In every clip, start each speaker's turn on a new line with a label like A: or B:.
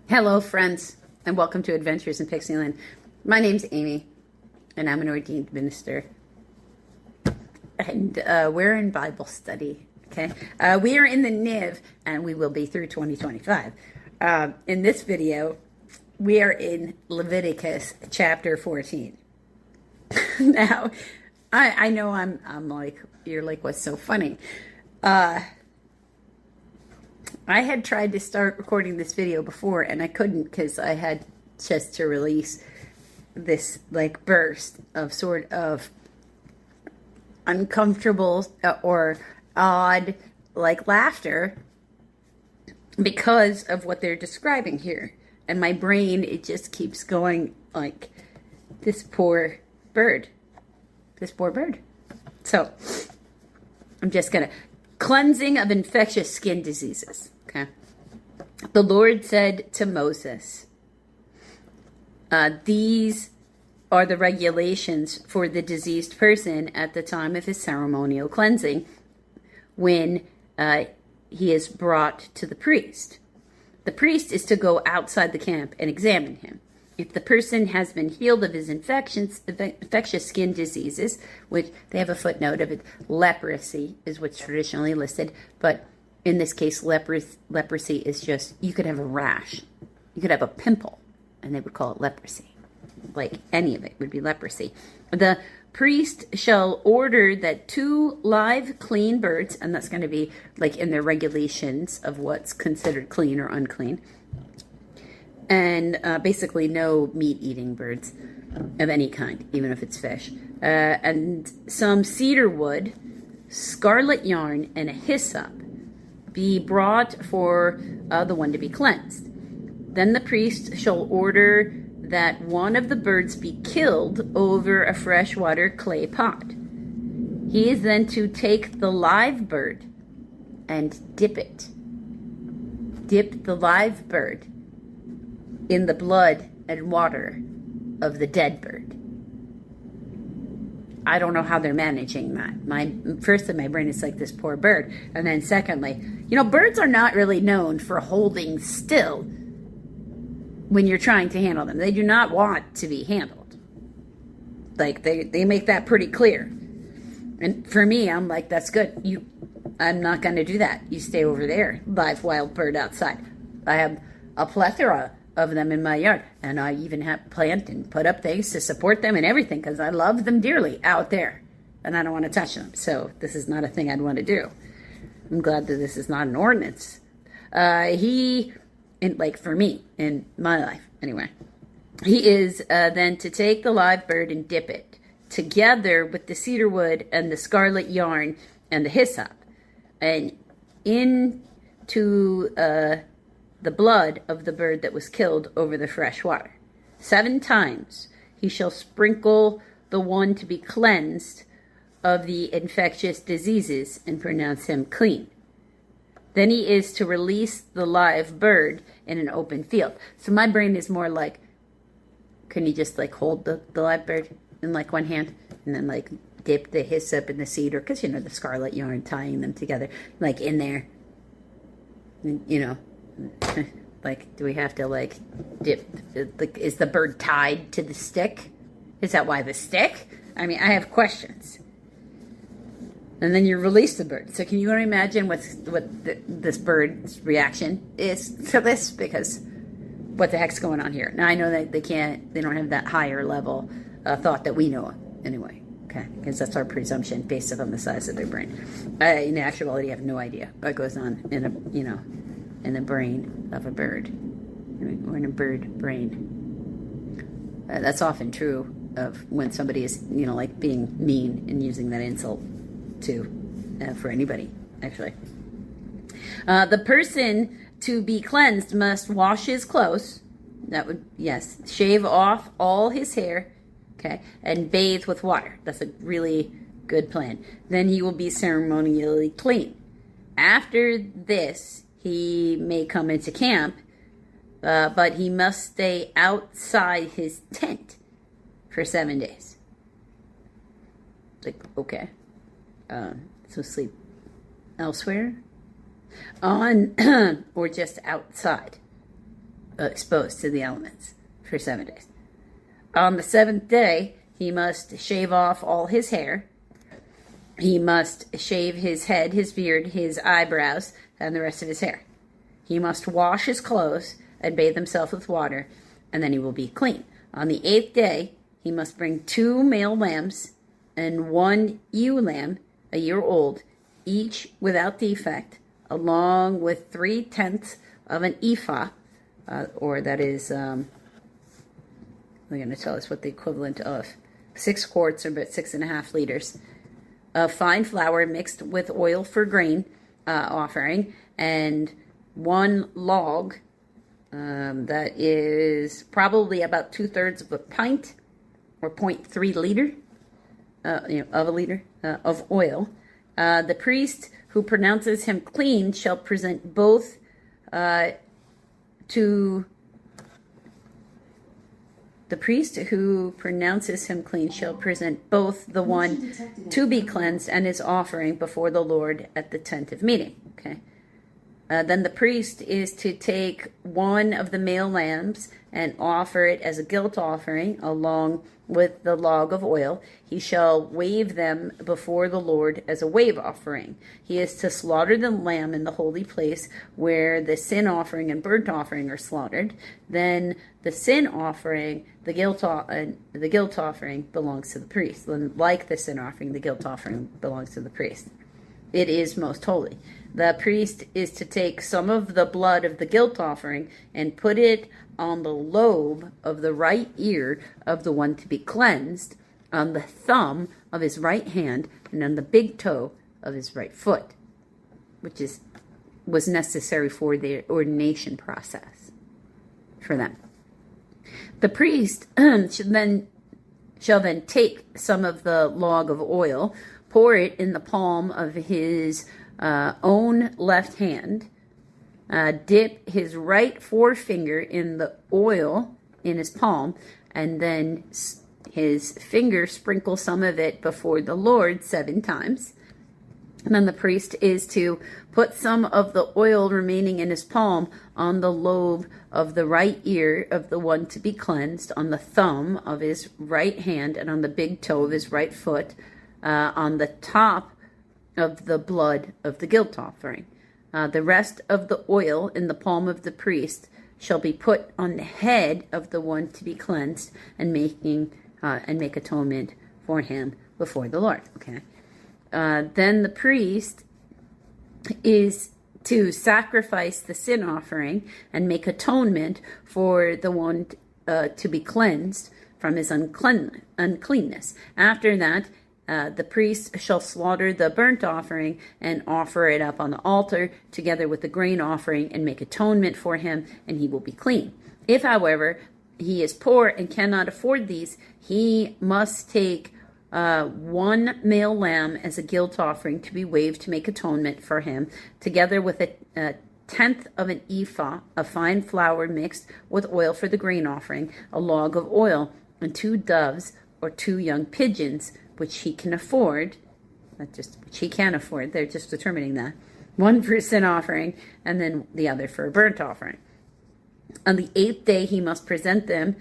A: Hello, friends, and welcome to Adventures in Pixieland. My name's Amy, and I'm an ordained minister. And we're in Bible study, okay? We are in the Niv, and we will be through 2025. In this video, we are in Leviticus chapter 14. Now, I know I'm like, you're like, what's so funny? I had tried to start recording this video before and I couldn't because I had just to release this like burst of sort of uncomfortable or odd like laughter because of what they're describing here. And my brain, it just keeps going like, this poor bird. This poor bird. So, I'm just going to... Cleansing of infectious skin diseases. Okay. The Lord said to Moses, these are the regulations for the diseased person at the time of his ceremonial cleansing when he is brought to the priest. The priest is to go outside the camp and examine him. If the person has been healed of his infectious skin diseases, which they have a footnote of it, leprosy is what's traditionally listed, but in this case, leprosy is just, you could have a rash, you could have a pimple, and they would call it leprosy. Like any of it would be leprosy. The priest shall order that 2 live clean birds, and that's going to be like in their regulations of what's considered clean or unclean, and basically no meat-eating birds of any kind, even if it's fish. And some cedar wood, scarlet yarn, and a hyssop be brought for the one to be cleansed. Then the priest shall order that one of the birds be killed over a freshwater clay pot. He is then to take the live bird and dip it. Dip the live bird in the blood and water of the dead bird. I don't know how they're managing that. First in my brain is like, this poor bird. And then secondly, birds are not really known for holding still when you're trying to handle them. They do not want to be handled. Like, they make that pretty clear. And for me, I'm like, that's good. I'm not going to do that. You stay over there, live wild bird outside. I have a plethora of them in my yard, and I even have plant and put up things to support them and everything because I love them dearly out there and I don't want to touch them. So this is not a thing I'd want to do. I'm glad that this is not an ordinance. For me in my life anyway, he is then to take the live bird and dip it together with the cedar wood and the scarlet yarn and the hyssop and into the blood of the bird that was killed over the fresh water. 7 times he shall sprinkle the one to be cleansed of the infectious diseases and pronounce him clean. Then he is to release the live bird in an open field. So my brain is more like, can you just like hold the live bird in like one hand and then like dip the hyssop in the cedar, because the scarlet yarn, tying them together like in there, like, do we have to like dip, like, is the bird tied to the stick? Is that why the stick? I mean, I have questions. And then you release the bird. So can you imagine what this bird's reaction is to this? Because what the heck's going on here? Now I know that they don't have that higher level thought that we know of anyway. Okay, because that's our presumption based on the size of their brain. In actuality, I have no idea what goes on in the brain of a bird, or in a bird brain. That's often true of when somebody is, like being mean and using that insult for anybody, actually. The person to be cleansed must wash his clothes. Shave off all his hair, okay, and bathe with water. That's a really good plan. Then he will be ceremonially clean. After this, he may come into camp, but he must stay outside his tent for 7 days. Like, okay. So sleep elsewhere? On or just outside? exposed to the elements for 7 days. On the 7th day, he must shave off all his hair. He must shave his head, his beard, his eyebrows, and the rest of his hair. He must wash his clothes and bathe himself with water, and then he will be clean. On the 8th day, he must bring 2 male lambs and 1 ewe lamb, a year old, each without defect, along with 3/10 of an ephah, or that is, they're going to tell us what the equivalent of 6 quarts, or about 6.5 liters, of fine flour mixed with oil for grain offering, and 1 log, that is probably about 2/3 of a pint, or 0.3 liter, of a liter of oil. The priest who pronounces him clean shall present both to the priest who pronounces him clean shall present both the one to be cleansed and his offering before the Lord at the tent of meeting. Okay. Then the priest is to take 1 of the male lambs and offer it as a guilt offering along with the log of oil. He shall wave them before the Lord as a wave offering. He is to slaughter the lamb in the holy place where the sin offering and burnt offering are slaughtered. Then the sin offering, the guilt offering belongs to the priest. Like the sin offering, the guilt offering belongs to the priest. It is most holy. The priest is to take some of the blood of the guilt offering and put it on the lobe of the right ear of the one to be cleansed, on the thumb of his right hand, and on the big toe of his right foot, which was necessary for the ordination process for them. The priest shall then take some of the log of oil, pour it in the palm of his own left hand, dip his right forefinger in the oil in his palm, and then his finger sprinkle some of it before the Lord 7 times. And then the priest is to put some of the oil remaining in his palm on the lobe of the right ear of the one to be cleansed, on the thumb of his right hand, and on the big toe of his right foot, on the top of the blood of the guilt offering. The rest of the oil in the palm of the priest shall be put on the head of the one to be cleansed, and make atonement for him before the Lord. Okay. Then the priest is to sacrifice the sin offering and make atonement for the one to be cleansed from his uncleanness. After that, the priest shall slaughter the burnt offering and offer it up on the altar together with the grain offering and make atonement for him, and he will be clean. If, however, he is poor and cannot afford these, he must take 1 male lamb as a guilt offering to be waved to make atonement for him, together with a 1/10 of an ephah of fine flour mixed with oil for the grain offering, a log of oil, and 2 doves or 2 young pigeons, which he can afford. Which he can afford. They're just determining that. 1 for a sin offering, and then the other for a burnt offering. On the 8th day, he must present them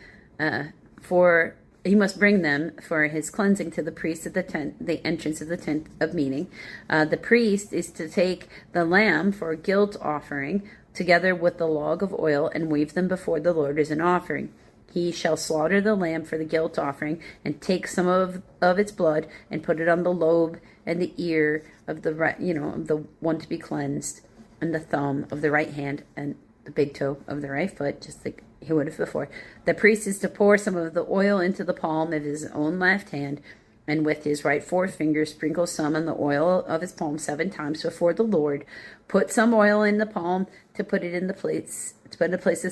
A: He must bring them for his cleansing to the priest at the entrance of the tent of meeting. The priest is to take the lamb for a guilt offering, together with the log of oil, and wave them before the Lord as an offering. He shall slaughter the lamb for the guilt offering, and take some of its blood, and put it on the lobe and the ear of the right, of the one to be cleansed, and the thumb of the right hand, and the big toe of the right foot, just like he would have before. The priest is to pour some of the oil into the palm of his own left hand, and with his right forefinger sprinkle some on the oil of his palm 7 times before the Lord. Put some oil in the palm to put in the places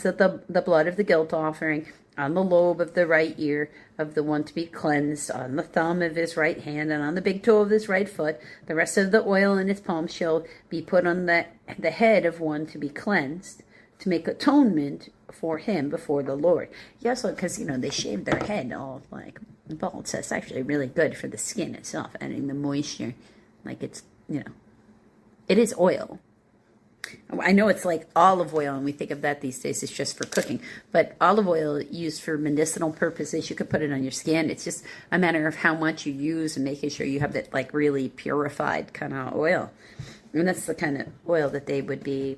A: of the blood of the guilt offering, on the lobe of the right ear of the one to be cleansed, on the thumb of his right hand, and on the big toe of his right foot. The rest of the oil in his palm shall be put on the head of one to be cleansed, to make atonement for him before the Lord. Yes, because, they shave their head all like bald, so it's actually really good for the skin itself, adding the moisture. Like it is oil. I know it's like olive oil, and we think of that these days as just for cooking, but olive oil used for medicinal purposes, you could put it on your skin. It's just a matter of how much you use and making sure you have that like really purified kind of oil. And that's the kind of oil that they would be,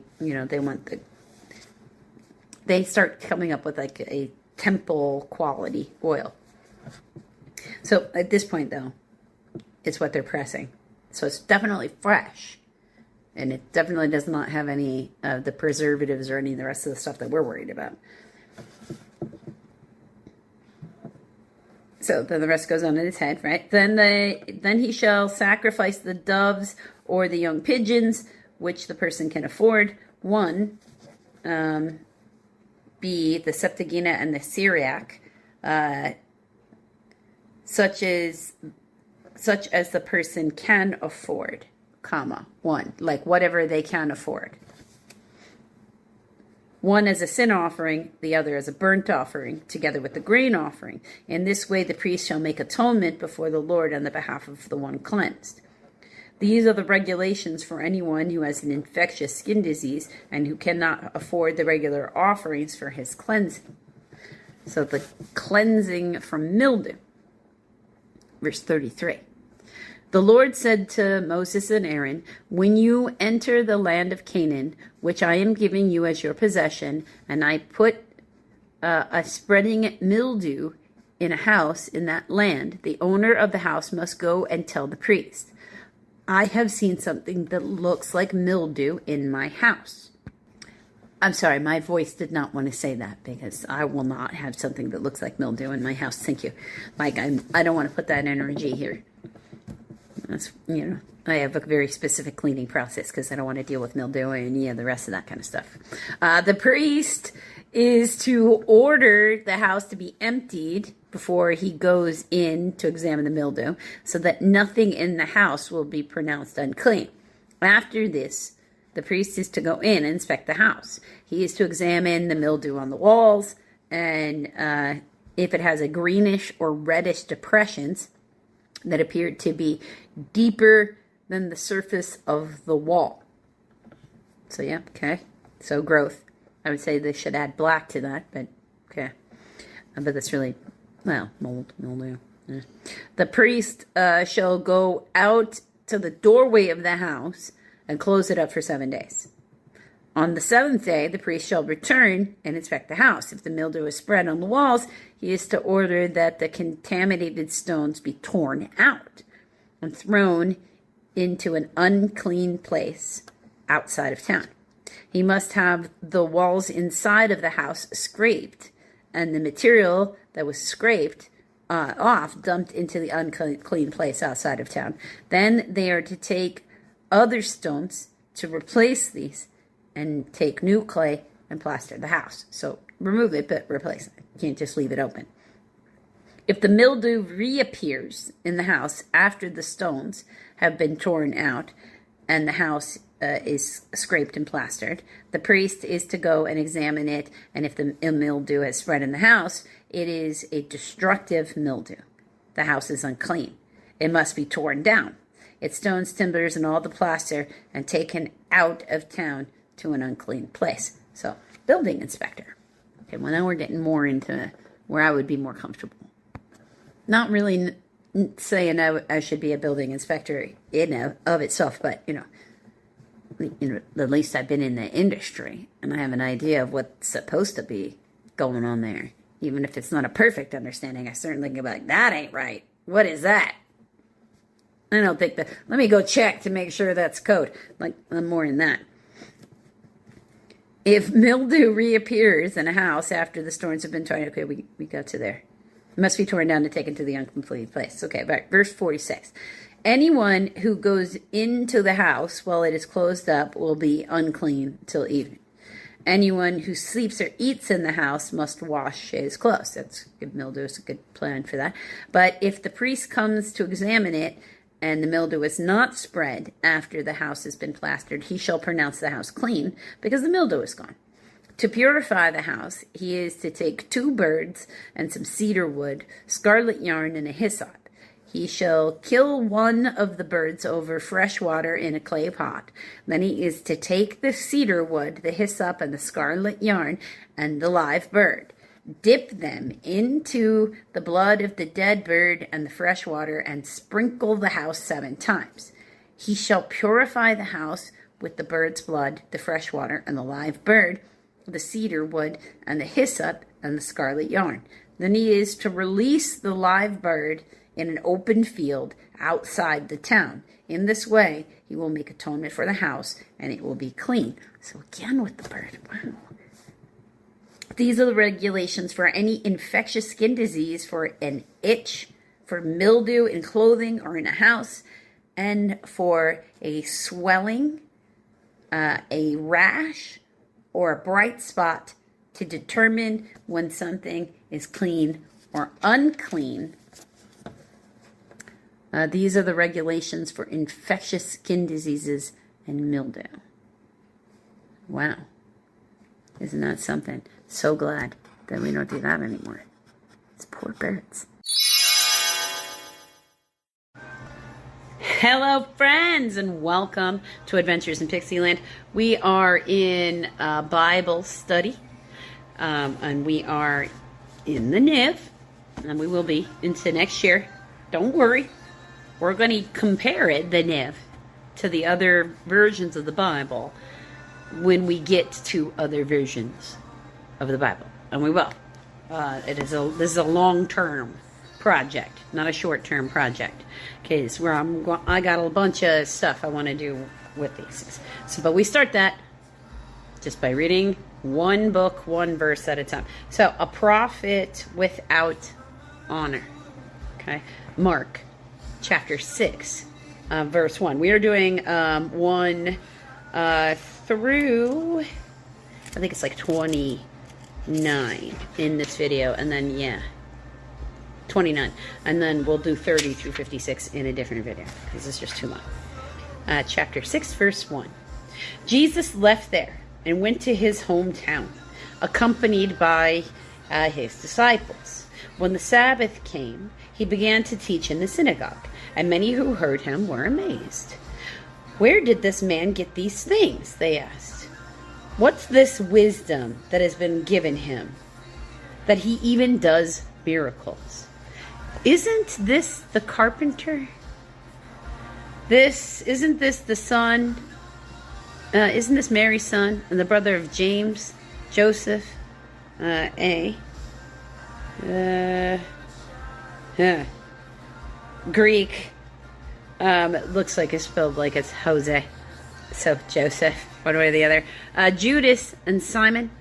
A: they start coming up with like a temple quality oil. So at this point though, it's what they're pressing. So it's definitely fresh. And it definitely does not have any of the preservatives or any of the rest of the stuff that we're worried about. So then the rest goes on in his head, right? Then he shall sacrifice the doves or the young pigeons, which the person can afford. One, be the Septuagint and the Syriac, such as the person can afford. One, like whatever they can afford. One as a sin offering, the other as a burnt offering, together with the grain offering. In this way the priest shall make atonement before the Lord on the behalf of the one cleansed. These are the regulations for anyone who has an infectious skin disease and who cannot afford the regular offerings for his cleansing. So the cleansing from mildew. Verse 33. The Lord said to Moses and Aaron, when you enter the land of Canaan, which I am giving you as your possession, and I put a spreading mildew in a house in that land, the owner of the house must go and tell the priest, I have seen something that looks like mildew in my house. I'm sorry, my voice did not want to say that because I will not have something that looks like mildew in my house. Thank you. Like, I don't want to put that energy here. That's, I have a very specific cleaning process because I don't want to deal with mildew and any of the rest of that kind of stuff. The priest is to order the house to be emptied before he goes in to examine the mildew so that nothing in the house will be pronounced unclean. After this, the priest is to go in and inspect the house. He is to examine the mildew on the walls, and if it has a greenish or reddish depressions that appear to be deeper than the surface of the wall. So yeah, okay. So growth. I would say they should add black to that, but okay. But that's really, mildew. Yeah. The priest shall go out to the doorway of the house and close it up for 7 days. On the seventh day, the priest shall return and inspect the house. If the mildew is spread on the walls, he is to order that the contaminated stones be torn out and thrown into an unclean place outside of town. He must have the walls inside of the house scraped, and the material that was scraped off dumped into the unclean place outside of town. Then they are to take other stones to replace these and take new clay and plaster the house. So remove it, but replace it. You can't just leave it open. If the mildew reappears in the house after the stones have been torn out and the house is scraped and plastered, the priest is to go and examine it, and if the mildew has spread in the house, it is a destructive mildew. The house is unclean. It must be torn down. Its stones, timbers, and all the plaster, and taken out of town to an unclean place. So, building inspector. Okay, well now we're getting more into where I would be more comfortable. Not really saying I should be a building inspector of itself, but at least I've been in the industry and I have an idea of what's supposed to be going on there. Even if it's not a perfect understanding, I certainly can be like, that ain't right. What is that? I don't think that. Let me go check to make sure that's code. Like, I'm more in that. If mildew reappears in a house after the stones have been torn, okay, we got to there. It must be torn down and taken to the unclean place. Okay, back verse 46. Anyone who goes into the house while it is closed up will be unclean till evening. Anyone who sleeps or eats in the house must wash his clothes. That's good. Mildew is a good plan for that. But if the priest comes to examine it and the mildew is not spread after the house has been plastered, he shall pronounce the house clean because the mildew is gone. To purify the house, he is to take 2 birds and some cedar wood, scarlet yarn, and a hyssop. He shall kill one of the birds over fresh water in a clay pot. Then he is to take the cedar wood, the hyssop, and the scarlet yarn, and the live bird. Dip them into the blood of the dead bird and the fresh water, and sprinkle the house 7 times. He shall purify the house with the bird's blood, the fresh water, and the live bird, the cedar wood, and the hyssop, and the scarlet yarn. Then he is to release the live bird in an open field outside the town. In this way, he will make atonement for the house, and it will be clean. So again with the bird. Wow. These are the regulations for any infectious skin disease, for an itch, for mildew in clothing or in a house, and for a swelling, a rash, or a bright spot, to determine when something is clean or unclean. These are the regulations for infectious skin diseases and mildew. Wow. Isn't that something? So glad that we don't do that anymore. It's poor birds. Hello, friends, and welcome to Adventures in Pixieland. We are in Bible study, and we are in the Niv, and we will be into next year. Don't worry. We're going to compare it, the Niv, to the other versions of the Bible when we get to other versions of the Bible, and we will. This is a long-term project, not a short-term project. Okay, so I got a bunch of stuff I want to do with these. So, but we start that just by reading one book, one verse at a time. So, a prophet without honor. Okay, Mark chapter 6, verse 1. We are doing 1 through, I think it's like 29 in this video, and then 29, and then we'll do 30 through 56 in a different video because it's just too long. Chapter 6, verse 1. Jesus left there and went to his hometown, accompanied by his disciples. When the Sabbath came, he began to teach in the synagogue, and many who heard him were amazed. "Where did this man get these things?" they asked. "What's this wisdom that has been given him, that he even does miracles? Isn't this the carpenter? Isn't this the son? Isn't this Mary's son and the brother of James, Joseph, Greek? It looks like it's spelled like it's Jose. So Joseph, one way or the other. Judas and Simon.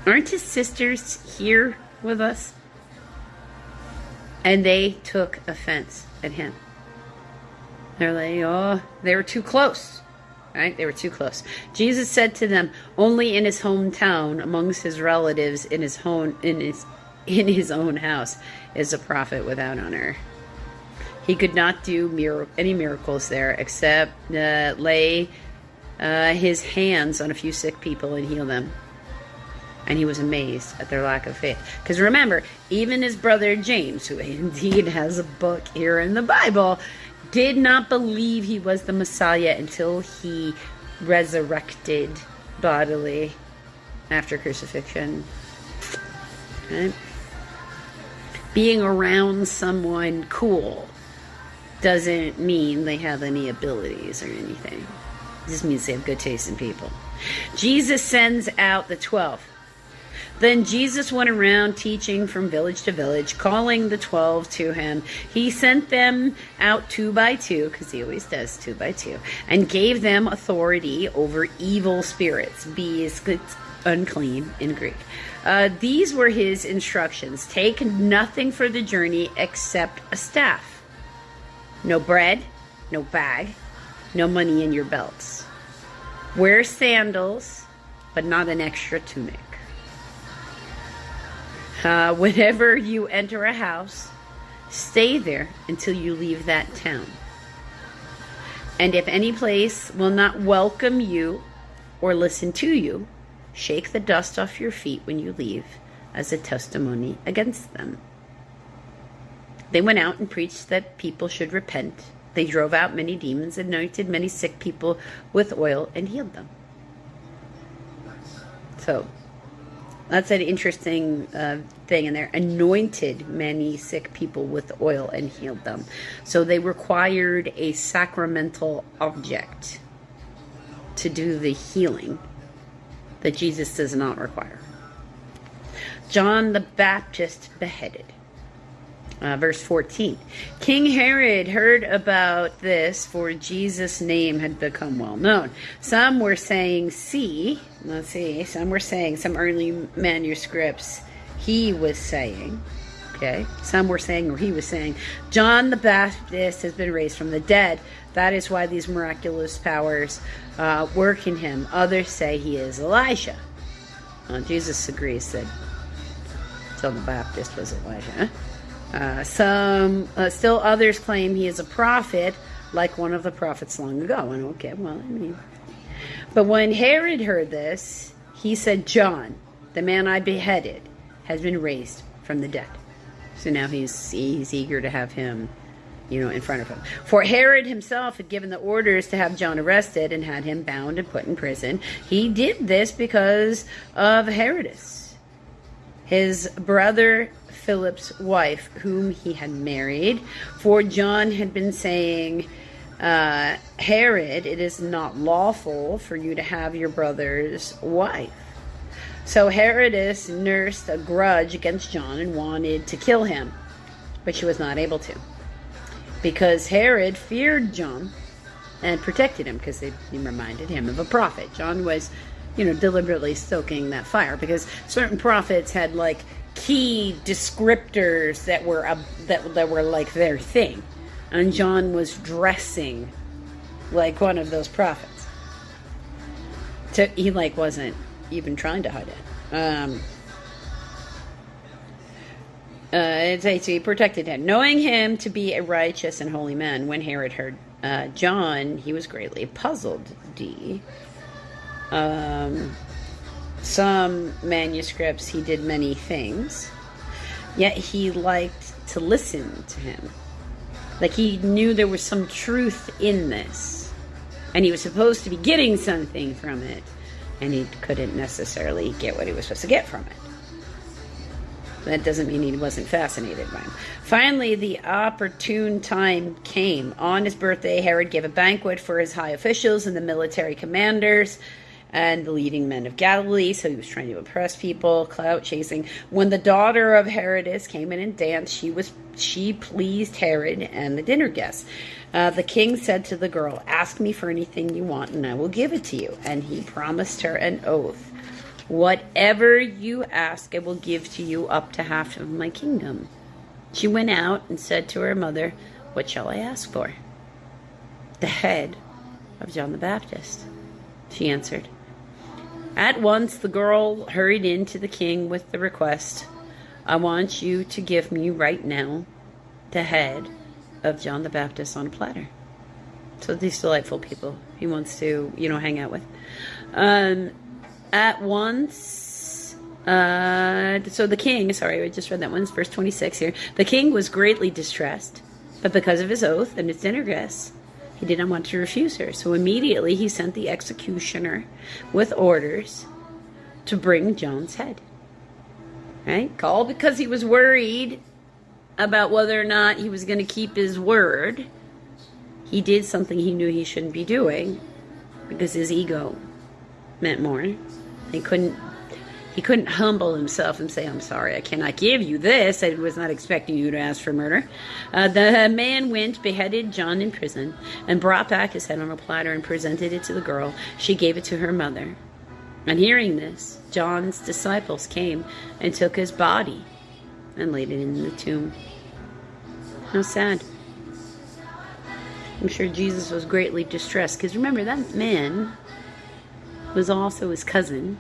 A: Aren't his sisters here with us?" And they took offense at him. They're like, oh, they were too close. Right? They were too close. Jesus said to them, "Only in his hometown, amongst his relatives, in his own house, is a prophet without honor." He could not do any miracles there except lay his hands on a few sick people and heal them. And he was amazed at their lack of faith. Because remember, even his brother James, who indeed has a book here in the Bible, did not believe he was the Messiah until he resurrected bodily after crucifixion. Right? Being around someone cool doesn't mean they have any abilities or anything. It just means they have good taste in people. Jesus sends out the 12. Then Jesus went around teaching from village to village, calling the 12 to him. He sent them out 2 by 2, because he always does 2 by 2, and gave them authority over evil spirits. It's unclean in Greek. These were his instructions. Take nothing for the journey except a staff. No bread, no bag, no money in your belts. Wear sandals, but not an extra tunic. Whenever you enter a house, stay there until you leave that town. And if any place will not welcome you or listen to you, shake the dust off your feet when you leave as a testimony against them. They went out and preached that people should repent. They drove out many demons, anointed many sick people with oil, and healed them. So that's an interesting thing in there. Anointed many sick people with oil and healed them. So they required a sacramental object to do the healing that Jesus does not require. John the Baptist beheaded. Verse 14. King Herod heard about this, for Jesus' name had become well known. Some were saying, some were saying, some early manuscripts, he was saying, okay? Some were saying, or he was saying, John the Baptist has been raised from the dead. That is why these miraculous powers work in him. Others say he is Elijah. Jesus agrees that John the Baptist was Elijah. Still others claim he is a prophet, like one of the prophets long ago. And okay, well, I mean. But when Herod heard this, he said, John, the man I beheaded, has been raised from the dead. So now he's eager to have him, in front of him. For Herod himself had given the orders to have John arrested and had him bound and put in prison. He did this because of Herodias, his brother Philip's wife, whom he had married. For John had been saying, Herod, it is not lawful for you to have your brother's wife. So Herodias nursed a grudge against John and wanted to kill him, but she was not able to, because Herod feared John and protected him, because he reminded him of a prophet. John was, deliberately stoking that fire, because certain prophets had key descriptors that were like their thing, and John was dressing like one of those prophets. So he wasn't even trying to hide it. So he protected him, knowing him to be a righteous and holy man. When Herod heard John, he was greatly puzzled. Some manuscripts, he did many things, yet he liked to listen to him. He knew there was some truth in this, and he was supposed to be getting something from it, and he couldn't necessarily get what he was supposed to get from it. That doesn't mean he wasn't fascinated by him. Finally, the opportune time came. On his birthday, Herod gave a banquet for his high officials and the military commanders and the leading men of Galilee. So he was trying to impress people, clout chasing. When the daughter of Herodias came in and danced, she pleased Herod and the dinner guests. The king said to the girl, ask me for anything you want and I will give it to you. And he promised her an oath. Whatever you ask, I will give to you up to half of my kingdom. She went out and said to her mother, what shall I ask for? The head of John the Baptist, she answered. At once the girl hurried in to the king with the request, I want you to give me right now the head of John the Baptist on a platter. So these delightful people he wants to, hang out with. At once, so the king, I just read that one, it's verse 26 here. The king was greatly distressed, but because of his oath and his dinner guests, he did not want to refuse her. So immediately he sent the executioner with orders to bring John's head. Right? All because he was worried about whether or not he was going to keep his word. He did something he knew he shouldn't be doing because his ego meant more. He couldn't humble himself and say, I'm sorry, I cannot give you this. I was not expecting you to ask for murder. The man went, beheaded John in prison, and brought back his head on a platter and presented it to the girl. She gave it to her mother. On hearing this, John's disciples came and took his body and laid it in the tomb. How sad. I'm sure Jesus was greatly distressed, because remember, that man was also his cousin,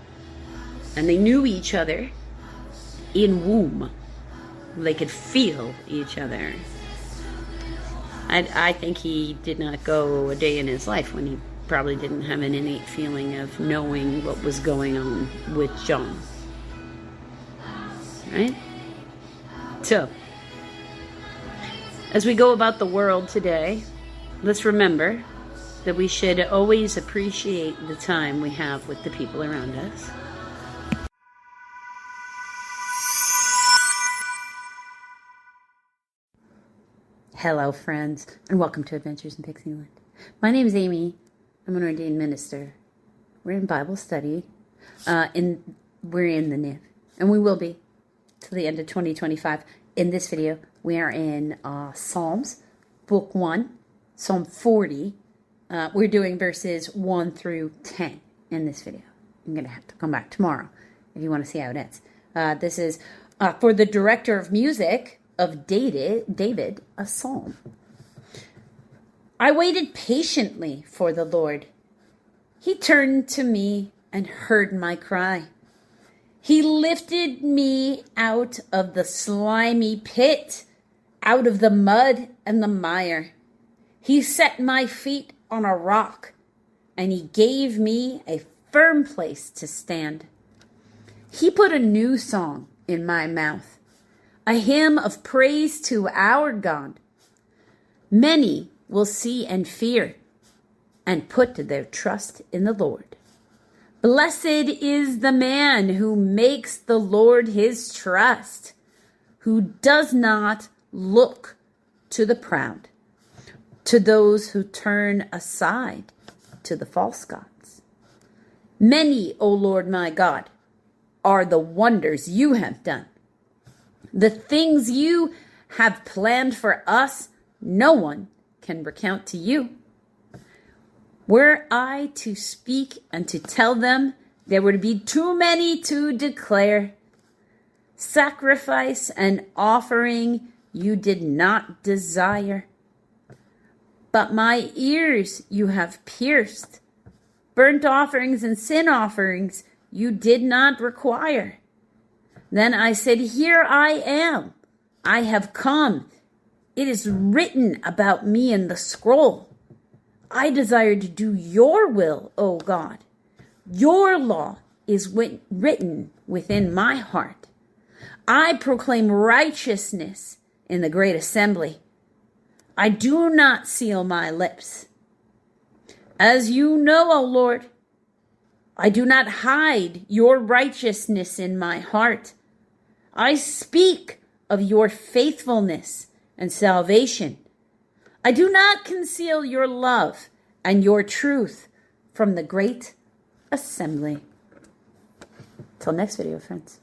A: and they knew each other in womb. They could feel each other. I think he did not go a day in his life when he probably didn't have an innate feeling of knowing what was going on with John. Right? So, As we go about the world today, let's remember that we should always appreciate the time we have with the people around us. Hello, friends, and welcome to Adventures in Pixieland. My name is Amy. I'm an ordained minister. We're in Bible study. We're in the NIV, and we will be till the end of 2025. In this video, we are in Psalms, Book 1, Psalm 40. We're doing verses 1 through 10 in this video. I'm going to have to come back tomorrow if you want to see how it ends. This is for the director of music of David, a psalm. I waited patiently for the Lord. He turned to me and heard my cry. He lifted me out of the slimy pit, out of the mud and the mire. He set my feet on a rock, and he gave me a firm place to stand. He put a new song in my mouth, a hymn of praise to our God. Many will see and fear and put their trust in the Lord. Blessed is the man who makes the Lord his trust, who does not look to the proud, to those who turn aside to the false gods. Many, O Lord my God, are the wonders you have done. The things you have planned for us, no one can recount to you. Were I to speak and to tell them, there would be too many to declare. Sacrifice and offering you did not desire, but my ears you have pierced. Burnt offerings and sin offerings you did not require. Then I said, here I am. I have come. It is written about me in the scroll. I desire to do your will, O God. Your law is written within my heart. I proclaim righteousness in the great assembly. I do not seal my lips. As you know, O Lord, I do not hide your righteousness in my heart. I speak of your faithfulness and salvation. I do not conceal your love and your truth from the great assembly. Till next video, friends.